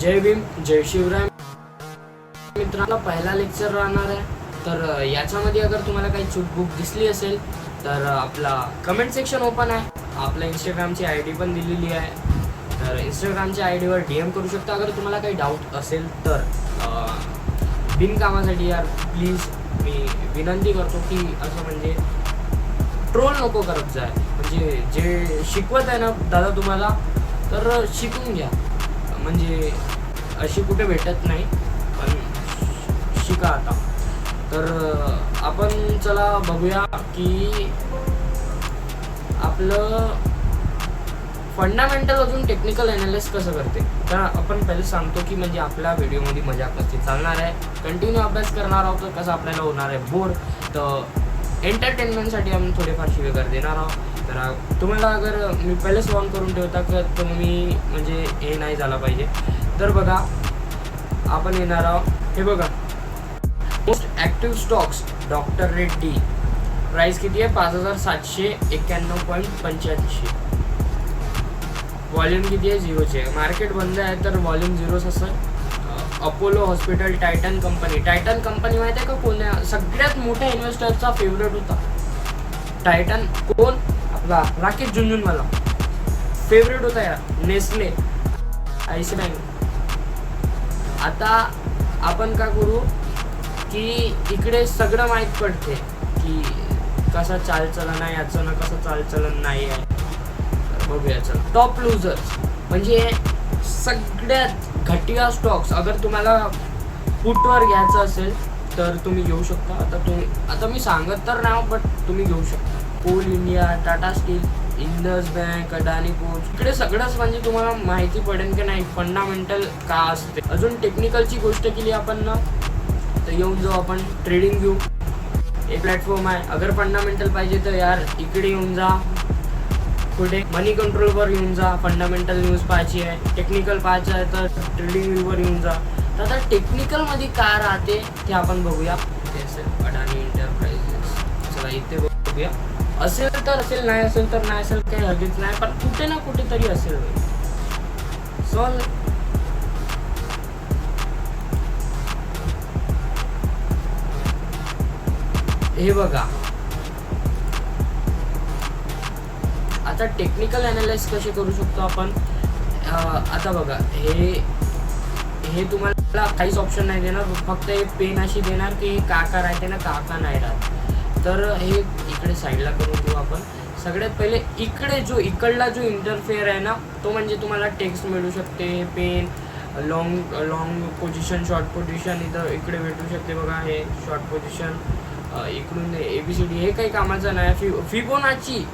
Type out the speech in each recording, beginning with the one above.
जय भीम, जय शिवराय मित्रांनो. पहिला लेक्चर राहणार आहे, तर याच्यामध्ये अगर तुम्हाला काही चूकबुक दिसली असेल तर आपला कमेंट सेक्शन ओपन आहे. आपल्या इंस्टाग्रामची ID पण दिलेली आहे, तर इंस्टाग्रामच्या ID वर DM करू शकता अगर तुम्हाला काही डाऊट असेल तर. बिनकामासाठी यार प्लीज मी विनंती करतो की असं म्हणजे ट्रोल नको करत जाय. म्हणजे जे शिकवत आहे ना दादा तुम्हाला, तर शिकून घ्या. म्हणजे अशी कुठे भेटत नाही, पण शिका आता. तर आपण चला बघूया की आपलं फंडामेंटल अजून टेक्निकल ॲनालिसिस कसं करते. तर आपण पहिले सांगतो की म्हणजे आपल्या व्हिडिओमध्ये मजाक नसते चालणार आहे. कंटिन्यू अभ्यास करणार आहोत तर कसं आपल्याला होणार आहे बोर. तर एंटरटेनमेंटसाठी आम्ही थोडेफार शिवेगार देणार आहोत. तर तुम्हाला अगर मी पहिलेच ऑन करून ठेवता की तुम्ही म्हणजे हे नाही झाला पाहिजे. तर बघा आपण येणार आहोत. हे बघा, most active stocks doctor Reddy. Price किती आहे? 5791.85. वॉल्यूम किती आहे? 0चे. मार्केट बंद आहे तर वॉल्यूम 0च असं. Apollo hospital, Titan company. Titan company माहिती आहे का कोण्या सगळ्यात मोठ्या इन्व्हेस्टरचा फेवरेट होता टायटन. कोण? आपला राकेश झुनझुनवाला फेवरेट होता यार. Nestle, IC bank. आता आपण काय करू की इकडे सगळं माहीत पडते की कसं चालचलन आहे याचं ना, कसं चालचलन नाही आहे. बघूया चल. टॉप लूजर्स म्हणजे सगळ्यात घटिया स्टॉक्स. अगर तुम्हाला पुटवर घ्यायचं असेल तर तुम्ही घेऊ शकता. आता मी सांगत तर नाही, बट तुम्ही घेऊ शकता. Coal India, Tata Steel, Indus Bank, Adani port. इकडे सगळंच म्हणजे तुम्हाला माहिती पडेल की नाही फंडामेंटल का असते. अजून टेक्निकलची गोष्ट केली आपण ना, तर येऊन जाऊ आपण ट्रेडिंग व्यू. हे प्लॅटफॉर्म आहे. अगर फंडामेंटल पाहिजे तर यार इकडे येऊन जा. कुठे? मनी कंट्रोलवर येऊन जा. फंडामेंटल न्यूज पाहायची आहे. टेक्निकल पाहायचं आहे तर ट्रेडिंग व्ह्यूवर येऊन जा. तर आता टेक्निकलमध्ये काय राहते ते आपण बघूया. अडानी एंटरप्राइजेस. चला इथे बघूया. असेल तर असेल, नाही असेल तर नाही असेल, काही हरकत नाही, पण कुठे ना कुठेतरी असेल. सॉल हे बघा. आता टेक्निकल ॲनालिसिस कसे करू शकतो आपण. आता बघा, हे तुम्हाला काहीच ऑप्शन नाही देणार, फक्त एक पेन अशी देणार की काका राहते ना, काका नाही राहत. तर हे इकडे साईडला करून देऊ आपण. सगळ्यात पहिले इकडला जो इंटरफेअर आहे ना, तो म्हणजे तुम्हाला टेक्स्ट मिळू शकते. Pen, long position, short position इथं इकडे भेटू शकते. बघा हे शॉर्ट पोझिशन. इकडून ABCD हे काही कामाचं नाही. फिबोनाची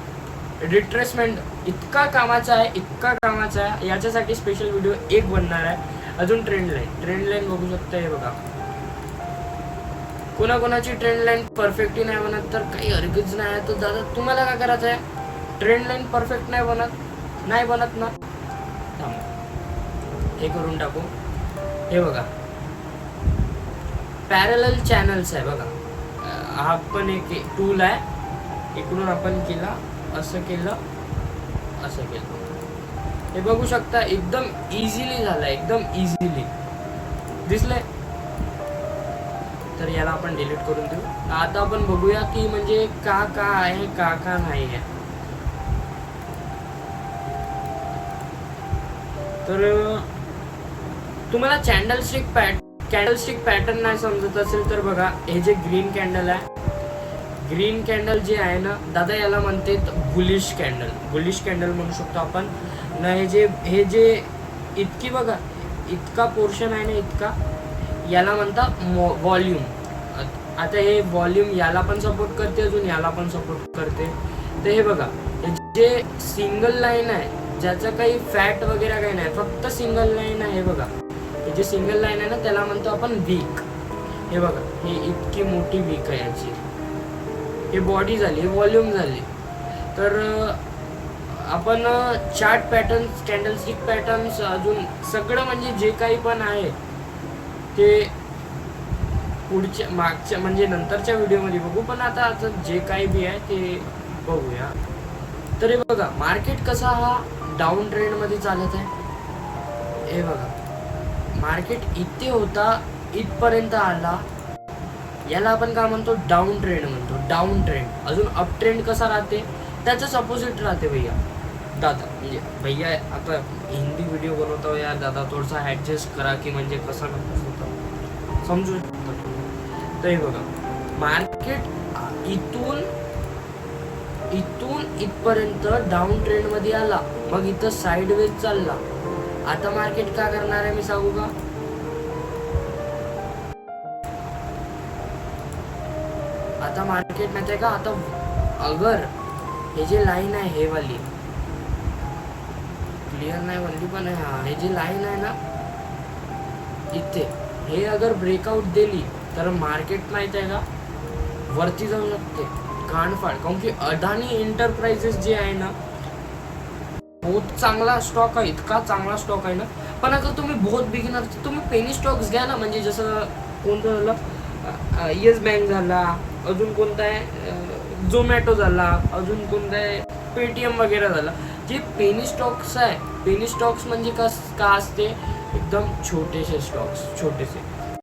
रिट्रेसमेंट इतका कामाचा आहे. याच्यासाठी स्पेशल व्हिडिओ एक बनणार आहे. अजून ट्रेंड लाईन बघू शकता. हे बघा, कोणाकोणाची ट्रेंड लाईन परफेक्टही नाही बनत तर काही हरकत नाही. तर दादा तुम्हाला काय करायचं आहे, ट्रेंड लाईन परफेक्ट नाही बनत ना, हे करून टाकू. हे बघा, पॅरलल चॅनल्स आहे. बघा हा पण एक टूल आहे. इकडून आपण केला, असं केलं. हे बघू शकता एकदम इझिली झालं. एकदम इझिली दिसलंय. तर याला आपण डिलीट करून देऊ. आता आपण बघूया की म्हणजे का आहे, का नाही आहे. तर तुम्हाला कॅन्डलस्टिक पॅटर्न नाही समजत असेल तर बघा, हे जे ग्रीन कॅन्डल आहे, ग्रीन कॅन्डल जे आहे ना दादा, याला म्हणते बुलिश कॅन्डल म्हणू शकतो आपण ना. हे जे इतकी बघा, इतका पोर्शन आहे ना, इतका, याला म्हणतात व्हॉल्यूम. आता हे व्हॉल्यूम याला पण सपोर्ट करते, अजून याला पण सपोर्ट करते. तर हे बघा, जे सिंगल लाईन आहे, ज्याचं काही फॅट वगैरे काही नाही, फक्त सिंगल लाईन आहे. हे बघा, हे जे सिंगल लाईन आहे ना त्याला म्हणतो आपण वीक. हे बघा, हे इतकी मोठी वीक आहे याची. हे बॉडी झाली, हे व्हॉल्यूम झाली. तर आपण चार्ट पॅटर्न्स, कॅन्डलस्टिक पॅटर्न्स, अजून सगळं म्हणजे जे काही पण आहे ते मागच्या म्हणजे नंतरच्या व्हिडिओमध्ये बघू. पण आता जे काही बी आहे ते बघूया. तर हे बघा, मार्केट कसा हा डाऊन ट्रेंडमध्ये चालत आहे. हे बघा, मार्केट इथे होता इथपर्यंत आला, याला आपण काय म्हणतो, डाऊन ट्रेंड म्हणतो. Down trend. अजून अप ट्रेंड कसा राहते, त्याच्याच अपोजिट राहते भैया. दादा म्हणजे भैया आता हिंदी व्हिडिओ बनवतो यार दादा, थोडंसं ॲडजस्ट करा की म्हणजे कसं ना कसं समजू शकतो. तर हे बघा, मार्केट इथून इथपर्यंत डाऊन ट्रेंडमध्ये आला, मग इथं साईडवेज चालला. आता मार्केट काय करणार आहे मी सांगू का? आता मार्केट माहिती आहे का, आता अगर हे जे लाईन आहे, हे वाली क्लिअर नाही बनली पण हे जी लाईन आहे ना इथे, हे अगर ब्रेकआउट दिली तर मार्केट माहित आहे का वरती जाऊ शकते कानफाड. काऊन की अदानी एंटरप्राइजेस जे आहे ना, बहुत चांगला स्टॉक आहे, इतका चांगला स्टॉक आहे ना. पण अगर तुम्ही बहुत बिगिनर, तुम्ही पेनी स्टॉक्स घ्या ना, म्हणजे जसं कोणतं झालं, येस बँक झाला, अजून कोणता आहे झोमॅटो झाला, अजून कोणता आहे पेटीएम वगैरे झाला. जे पेनी स्टॉक्स आहे, पेनी स्टॉक्स म्हणजे का असते, एकदम छोटेसे स्टॉक्स, छोटेसे